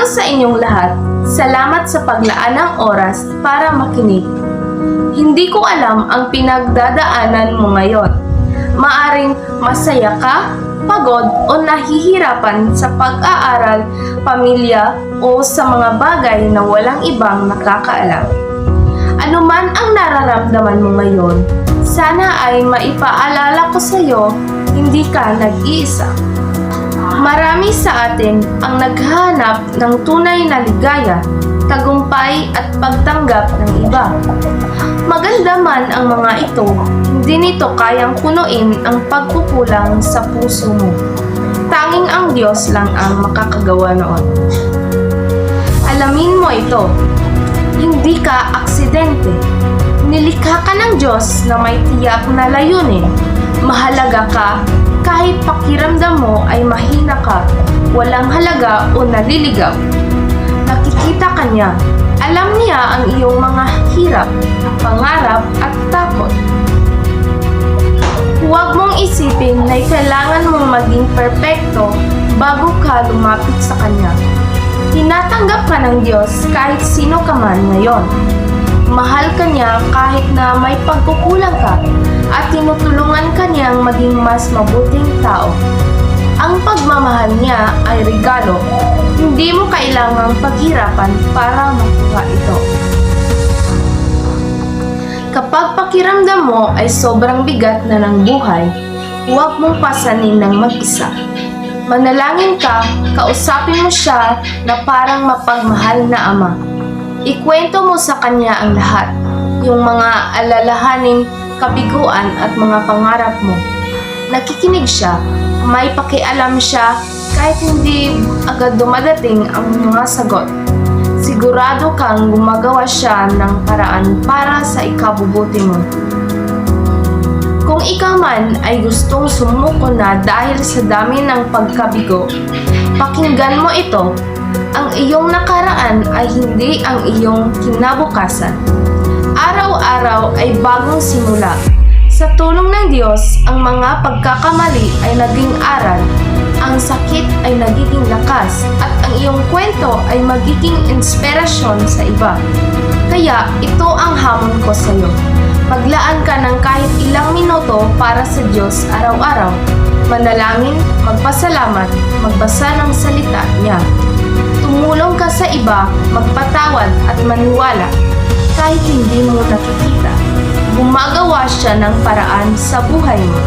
araw sa inyong lahat. Salamat sa paglaan ng oras para makinig. Hindi ko alam ang pinagdadaanan mo ngayon. Maaring masaya ka, pagod o nahihirapan sa pag-aaral, pamilya o sa mga bagay na walang ibang nakakaalam. Ano man ang nararamdaman mo ngayon, sana ay maipaalala ko sa iyo, hindi ka nag-iisa. Marami sa atin ang naghahanap ng tunay na ligaya, tagumpay at pagtanggap ng iba. Maganda man ang mga ito, hindi nito kayang punuin ang pagkukulang sa puso mo. Tanging ang Diyos lang ang makakagawa noon. Alamin mo ito, hindi ka aksidente. Nilikha ka ng Diyos na may tiyak na layunin. Mahalaga ka kahit pakiramdam mo ay mahina ka, walang halaga o naliligaw. Nakikita ka niya. Alam niya ang iyong mga hirap, pangarap at takot. Huwag mong isipin na kailangan mong maging perpekto bago ka lumapit sa Kanya. Tinatanggap ka ng Diyos kahit sino ka man ngayon. Mahal ka niya kahit na may pagkukulang ka at tinutulungan ka niyang maging mas mabuting tao. Ang pagmamahal niya ay regalo. Hindi mo kailangang paghirapan para makuha ito. Kapag pakiramdam mo ay sobrang bigat na ng buhay, huwag mong pasanin ng mag-isa. Manalangin ka, kausapin mo siya na parang mapagmahal na ama. Ikwento mo sa kanya ang lahat, yung mga alalahanin, kabiguan at mga pangarap mo. Nakikinig siya, may pakialam siya kahit hindi agad dumadating ang mga sagot. Sigurado kang gumagawa siya ng paraan para sa ikabubuti mo. Kung ikaw man ay gustong sumuko na dahil sa dami ng pagkabigo, pakinggan mo ito. Ang iyong nakaraan ay hindi ang iyong kinabukasan. Araw-araw ay bagong simula. Sa tulong ng Diyos, ang mga pagkakamali ay naging aral, ang sakit ay nagiging lakas, at ang iyong kwento ay magiging inspirasyon sa iba. Kaya ito ang hamon ko sa iyo. Maglaan ka ng kahit ilang minuto para sa Diyos araw-araw. Manalangin, magpasalamat, magbasa ng salita niya. Tumulong ka sa iba, magpatawad at maniwala. Kahit hindi mo nakikita, gumagawa siya ng paraan sa buhay mo.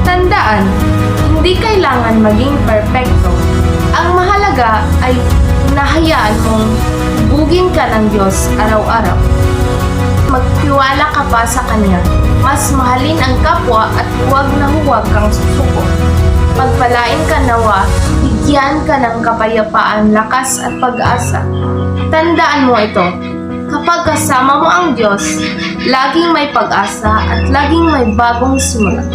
Tandaan, hindi kailangan maging perpekto. Ang mahalaga ay nahayaan mong bugin ka ng Diyos araw-araw. Magtiwala ka pa sa Kanya. Mas mahalin ang kapwa at huwag na huwag kang susuko. Pagpalain ka nawa, bigyan ka ng kapayapaan, lakas at pag-asa. Tandaan mo ito, kapag kasama mo ang Diyos, laging may pag-asa at laging may bagong simula.